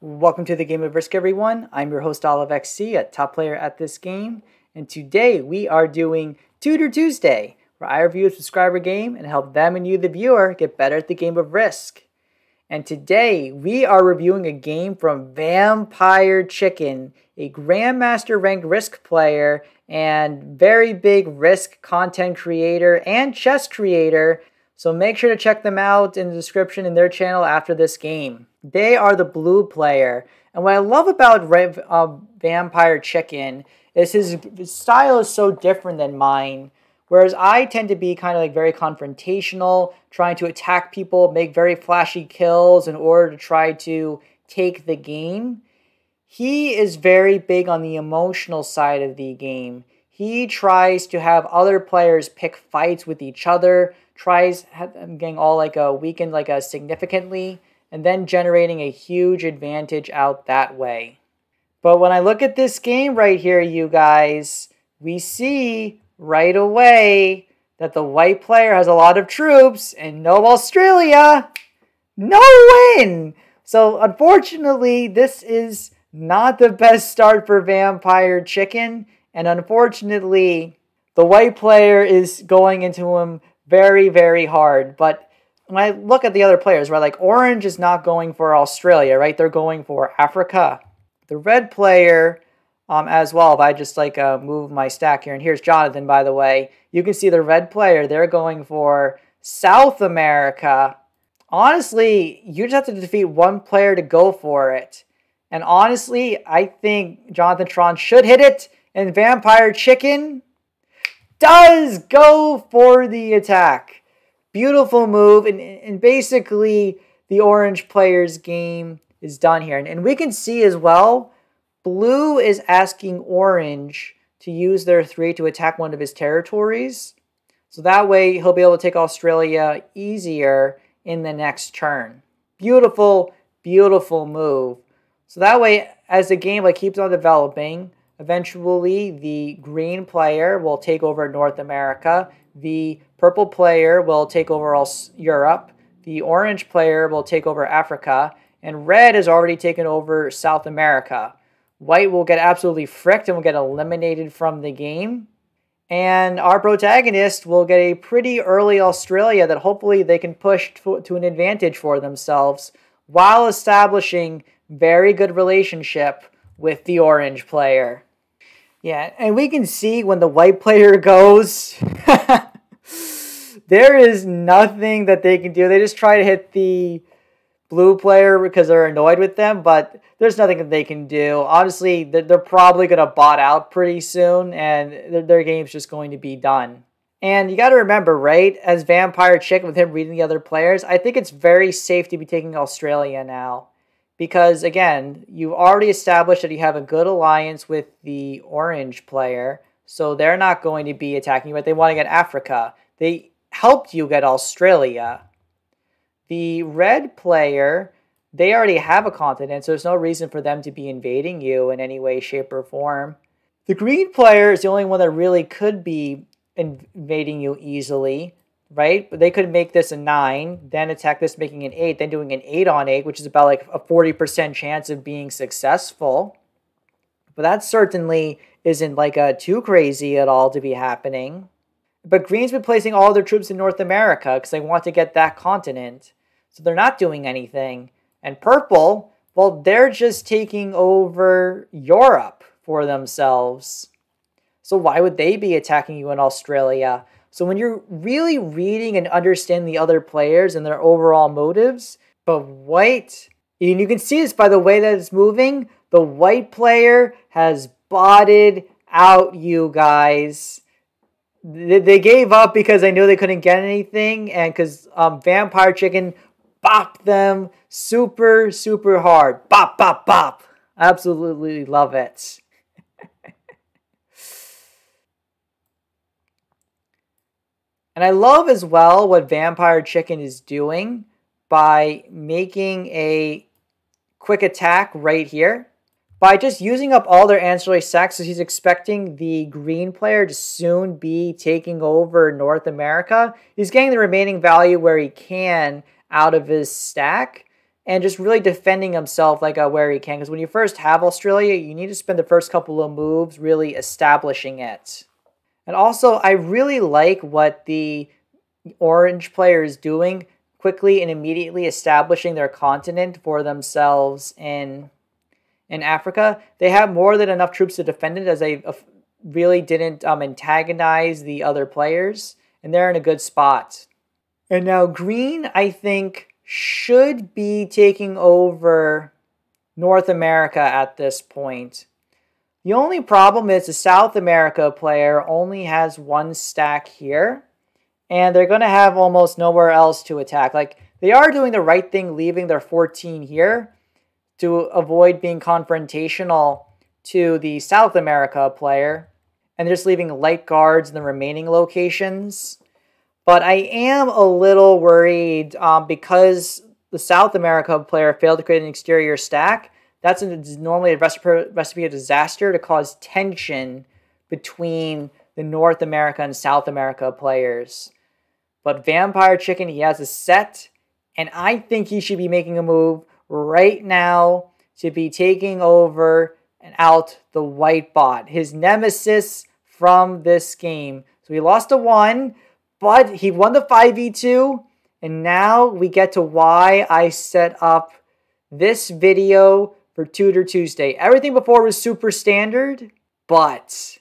Welcome to the Game of Risk, everyone. I'm your host, OliveXC, a top player at this game. And today we are doing Tutor Tuesday, where I review a subscriber game and help them and you, the viewer, get better at the game of Risk. And today we are reviewing a game from Vampire Chicken, a grandmaster-ranked Risk player and very big Risk content creator and chess creator. So make sure to check them out in the description in their channel after this game. They are the blue player. And what I love about Vampire Chicken is his style is so different than mine. Whereas I tend to be kind of like very confrontational, trying to attack people, make very flashy kills in order to try to take the game. He is very big on the emotional side of the game. He tries to have other players pick fights with each other, tries getting all like a weakened like a significantly, and then generating a huge advantage out that way. But when I look at this game right here, you guys, we see right away that the white player has a lot of troops and no Australia, no win. So unfortunately, this is not the best start for Vampire Chicken. And unfortunately, the white player is going into him very, very hard. But when I look at the other players, right, like orange is not going for Australia, right? They're going for Africa. The red player as well, if I just like move my stack here, and here's Jonathan, by the way, you can see the red player, they're going for South America. Honestly, you just have to defeat one player to go for it. And honestly, I think Jonathan Tron should hit it, and Vampire Chicken does go for the attack. Beautiful move, and basically the orange player's game is done here. And we can see as well, blue is asking orange to use their 3 to attack one of his territories. So that way he'll be able to take Australia easier in the next turn. Beautiful, beautiful move. So that way, as the game keeps on developing, eventually the green player will take over North America. The purple player will take over Europe. The orange player will take over Africa. And red has already taken over South America. White will get absolutely fricked and will get eliminated from the game. And our protagonist will get a pretty early Australia that hopefully they can push to an advantage for themselves while establishing very good relationship with the orange player. Yeah, and we can see when the white player goes, there is nothing that they can do. They just try to hit the blue player because they're annoyed with them, but there's nothing that they can do. Honestly, they're probably going to bot out pretty soon, and their game's just going to be done. And you got to remember, right, as Vampire Chicken, with him reading the other players, I think it's very safe to be taking Australia now. Because, again, you've already established that you have a good alliance with the orange player, so they're not going to be attacking you, but they want to get Africa. They helped you get Australia. The red player, they already have a continent, so there's no reason for them to be invading you in any way, shape, or form. The green player is the only one that really could be invading you easily, right? But they could make this a 9, then attack this, making an 8, then doing an 8 on 8, which is about like a 40% chance of being successful. But that certainly isn't like too crazy at all to be happening. But green's been placing all their troops in North America because they want to get that continent. So they're not doing anything. And purple, well, they're just taking over Europe for themselves. So why would they be attacking you in Australia? So when you're really reading and understanding the other players and their overall motives, but white, and you can see this by the way that it's moving, the white player has botted out, you guys. They gave up because they knew they couldn't get anything, and because Vampire Chicken bopped them super, super hard. Bop, bop, bop. Absolutely love it. And I love as well what Vampire Chicken is doing by making a quick attack right here. By just using up all their ancillary stacks, so he's expecting the green player to soon be taking over North America. He's getting the remaining value where he can out of his stack. and just really defending himself like where he can. Because when you first have Australia, you need to spend the first couple of moves really establishing it. And also, I really like what the orange player is doing, quickly and immediately establishing their continent for themselves in Africa. They have more than enough troops to defend it, as they really didn't antagonize the other players, and they're in a good spot. And now green, I think, should be taking over North America at this point. The only problem is the South America player only has one stack here, and they're going to have almost nowhere else to attack. Like, they are doing the right thing leaving their 14 here to avoid being confrontational to the South America player, and they're just leaving light guards in the remaining locations. But I am a little worried because the South America player failed to create an exterior stack. That's normally a recipe of disaster to cause tension between the North America and South America players. But Vampire Chicken, he has a set, and I think he should be making a move right now to be taking over and out the white bot, his nemesis from this game. So he lost a 1, but he won the 5v2, and now we get to why I set up this video for Tutor Tuesday. Everything before was super standard, but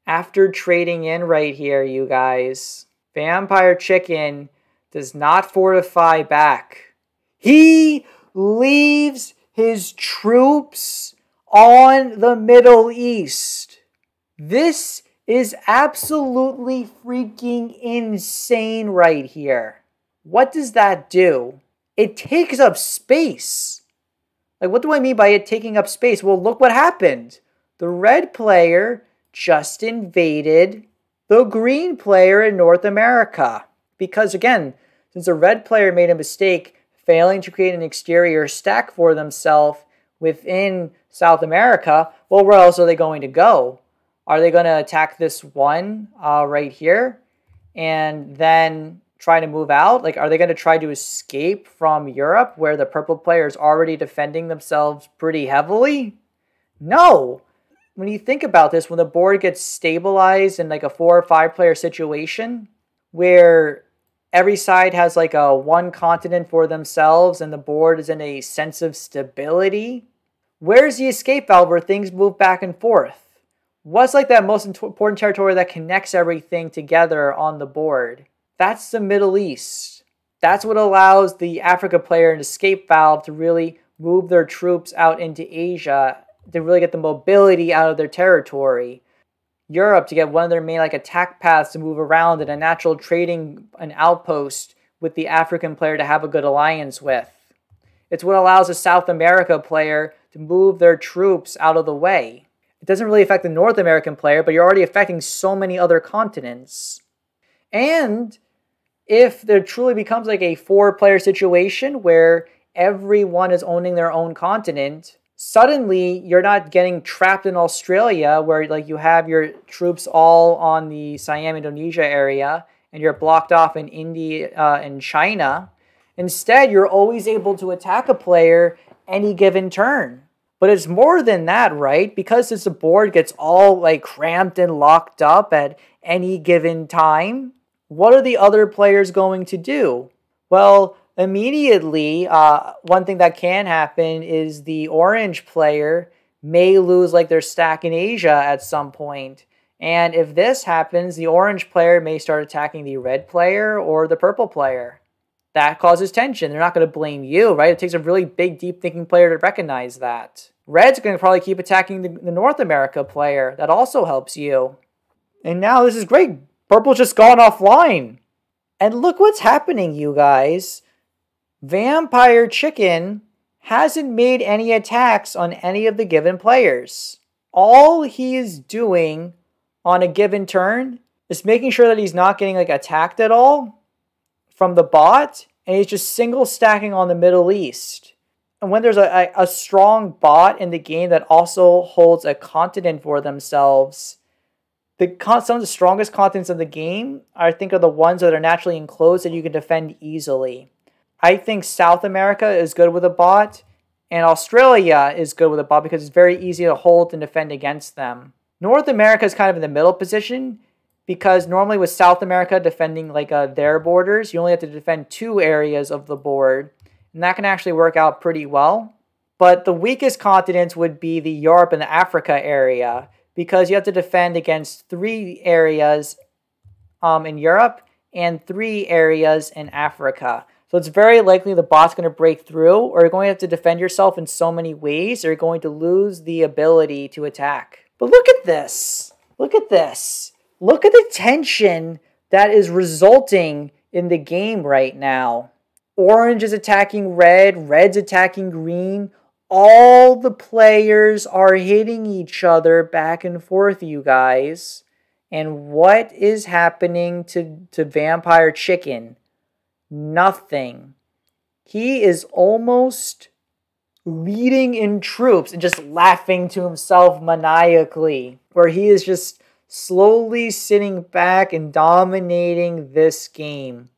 after trading in right here, you guys, Vampire Chicken does not fortify back. He leaves his troops on the Middle East. This is absolutely freaking insane right here. What does that do? It takes up space. Like, what do I mean by it taking up space? Well, look what happened. The red player just invaded the green player in North America. Because, again, since the red player made a mistake failing to create an exterior stack for themselves within South America, well, where else are they going to go? Are they going to attack this one right here and then try to move out? Like, are they going to try to escape from Europe where the purple player is already defending themselves pretty heavily? No. When you think about this, when the board gets stabilized in like a 4 or 5 player situation where every side has like a one continent for themselves and the board is in a sense of stability, where's the escape valve where things move back and forth? What's like that most important territory that connects everything together on the board? That's the Middle East. That's what allows the Africa player an escape valve to really move their troops out into Asia, to really get the mobility out of their territory. Europe to get one of their main like attack paths to move around, and a natural trading an outpost with the African player to have a good alliance with. It's what allows a South America player to move their troops out of the way. It doesn't really affect the North American player, but you're already affecting so many other continents. And if there truly becomes like a 4-player situation where everyone is owning their own continent, suddenly you're not getting trapped in Australia where like you have your troops all on the Siam, Indonesia area and you're blocked off in India and China. Instead, you're always able to attack a player any given turn. But it's more than that, right? Because the board gets all like cramped and locked up at any given time, what are the other players going to do? Well, immediately, one thing that can happen is the orange player may lose like their stack in Asia at some point. And if this happens, the orange player may start attacking the red player or the purple player. That causes tension. They're not going to blame you, right? It takes a really big, deep thinking player to recognize that. Red's going to probably keep attacking the North America player. That also helps you. And now this is great. Purple's just gone offline. And look what's happening, you guys. Vampire Chicken hasn't made any attacks on any of the given players. All he is doing on a given turn is making sure that he's not getting like attacked at all from the bot, and he's just single stacking on the Middle East. And when there's a strong bot in the game that also holds a continent for themselves, some of the strongest continents in the game, I think, are the ones that are naturally enclosed that you can defend easily. I think South America is good with a bot, and Australia is good with a bot because it's very easy to hold and defend against them. North America is kind of in the middle position because normally with South America defending like their borders, you only have to defend 2 areas of the board, and that can actually work out pretty well. But the weakest continents would be the Europe and the Africa area because you have to defend against 3 areas in Europe and 3 areas in Africa. So it's very likely the bot's going to break through, or you're going to have to defend yourself in so many ways, or you're going to lose the ability to attack. But look at this. Look at this. Look at the tension that is resulting in the game right now. Orange is attacking red, red's attacking green. All the players are hitting each other back and forth, you guys. And what is happening to Vampire Chicken? Nothing. He is almost leading in troops and just laughing to himself maniacally, where he is just slowly sitting back and dominating this game.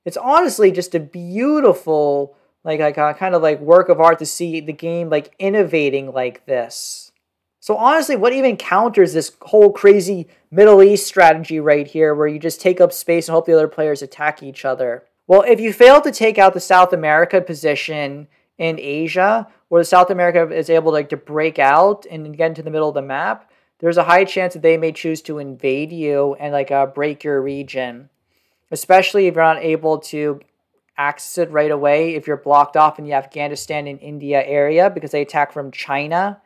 It's honestly just a beautiful, kind of like work of art to see the game like innovating like this. So honestly, what even counters this whole crazy Middle East strategy right here, where you just take up space and hope the other players attack each other? Well, if you fail to take out the South America position in Asia, or the South America is able to break out and get into the middle of the map, there's a high chance that they may choose to invade you and break your region. Especially if you're not able to access it right away, if you're blocked off in the Afghanistan and India area because they attack from China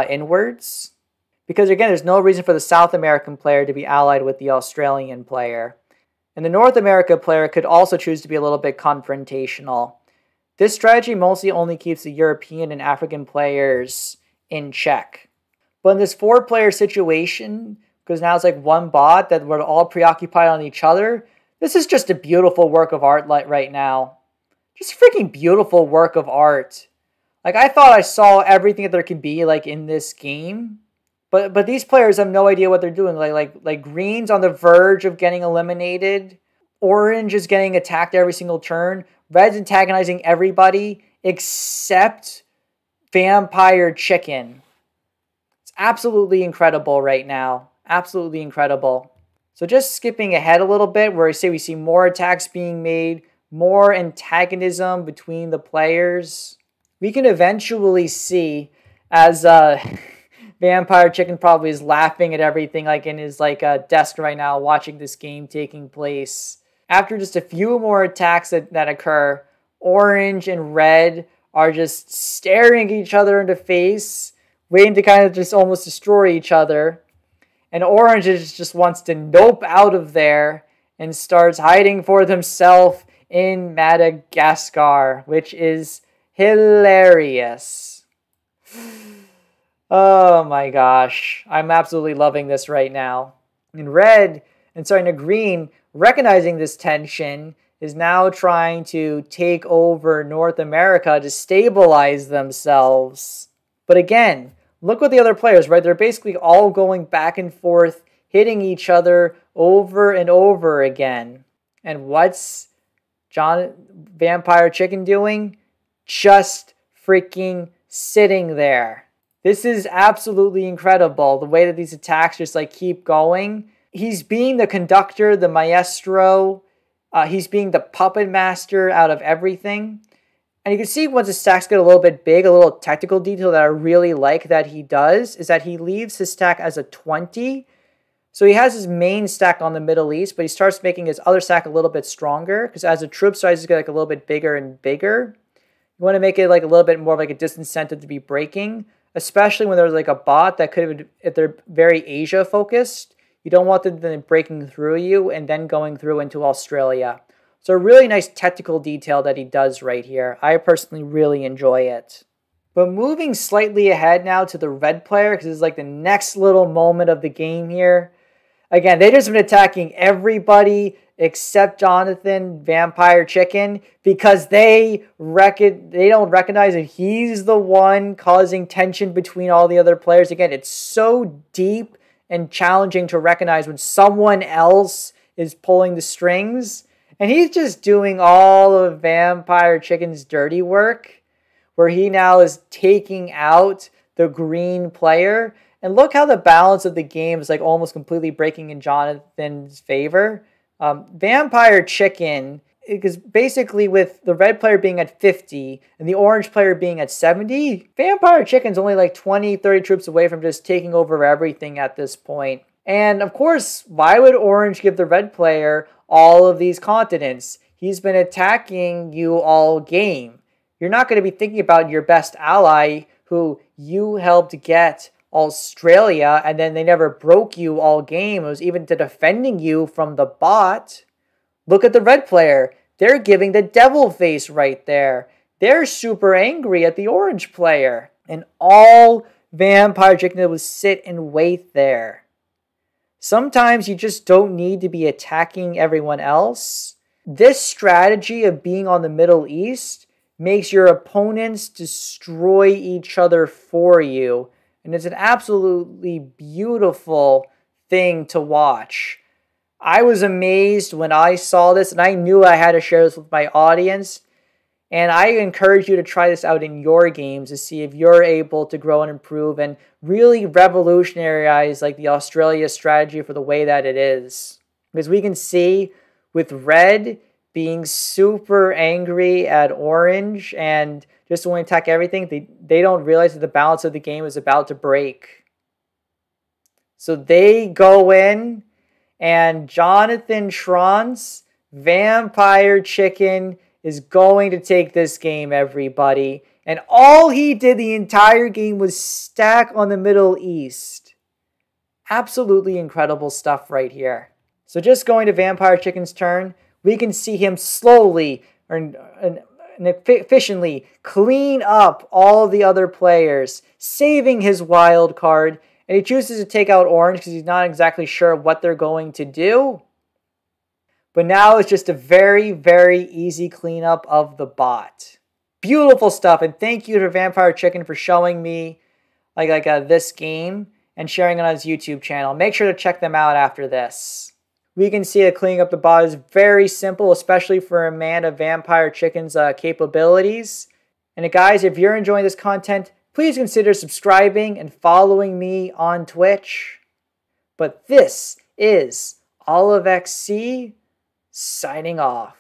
inwards. Because again, there's no reason for the South American player to be allied with the Australian player. And the North America player could also choose to be a little bit confrontational. This strategy mostly only keeps the European and African players in check. But in this 4-player situation, because now it's like one bot that we're all preoccupied on each other, this is just a beautiful work of art right now. Just a freaking beautiful work of art. I thought I saw everything that there could be in this game. But these players have no idea what they're doing. Like green's on the verge of getting eliminated. Orange is getting attacked every single turn. Red's antagonizing everybody except Vampire Chicken. It's absolutely incredible right now. Absolutely incredible. So just skipping ahead a little bit, where I say we see more attacks being made, more antagonism between the players. We can eventually see as Vampire Chicken probably is laughing at everything in his desk right now, watching this game taking place. After just a few more attacks that occur, Orange and Red are just staring each other in the face, waiting to kind of just almost destroy each other. And Orange just wants to nope out of there and starts hiding for himself in Madagascar, which is hilarious. Oh my gosh. I'm absolutely loving this right now. And Green, recognizing this tension, is now trying to take over North America to stabilize themselves. But again, look at the other players, right? They're basically all going back and forth, hitting each other over and over again. And what's Vampire Chicken doing? Just freaking sitting there. This is absolutely incredible, the way that these attacks just keep going. He's being the conductor, the maestro. He's being the puppet master out of everything. And you can see once his stacks get a little bit big, a little technical detail that I really like that he does is that he leaves his stack as a 20. So he has his main stack on the Middle East, but he starts making his other stack a little bit stronger because as the troop sizes get a little bit bigger and bigger, you want to make it a little bit more of a disincentive to be breaking, especially when there's a bot that could have, if they're very Asia focused, you don't want them then breaking through you and then going through into Australia. So a really nice technical detail that he does right here. I personally really enjoy it. But moving slightly ahead now to the red player, because this is the next little moment of the game here. Again, they just been attacking everybody except Jonathan Vampire Chicken because they don't recognize that he's the one causing tension between all the other players. Again, it's so deep and challenging to recognize when someone else is pulling the strings. And he's just doing all of Vampire Chicken's dirty work, where he now is taking out the green player. And look how the balance of the game is like almost completely breaking in Jonathan's favor. Vampire Chicken, because basically with the red player being at 50 and the orange player being at 70, Vampire Chicken's only like 20, 30 troops away from just taking over everything at this point. And of course, why would orange give the red player all of these continents? He's been attacking you all game. You're not going to be thinking about your best ally who you helped get Australia, and then they never broke you all game. It was even to defending you from the bot. Look at the red player. They're giving the devil face right there. They're super angry at the orange player. And all Vampire Chicken did was sit and wait there. Sometimes you just don't need to be attacking everyone else. This strategy of being on the Middle East makes your opponents destroy each other for you. And it's an absolutely beautiful thing to watch. I was amazed when I saw this, and I knew I had to share this with my audience. And I encourage you to try this out in your games to see if you're able to grow and improve and really revolutionize like the Australia strategy for the way that it is. Because we can see with red being super angry at orange and just want to attack everything, they don't realize that the balance of the game is about to break. So they go in, and Jonathan Schron's Vampire Chicken is going to take this game, everybody. And all he did the entire game was stack on the Middle East. Absolutely incredible stuff right here. So just going to Vampire Chicken's turn, we can see him slowly and efficiently clean up all the other players, saving his wild card. And he chooses to take out orange because he's not exactly sure what they're going to do. But now it's just a very, very easy cleanup of the bot. Beautiful stuff. And thank you to Vampire Chicken for showing me this game and sharing it on his YouTube channel. Make sure to check them out after this. We can see that cleaning up the bot is very simple, especially for a man of Vampire Chicken's capabilities. And guys, if you're enjoying this content, please consider subscribing and following me on Twitch. But this is OliveXC signing off.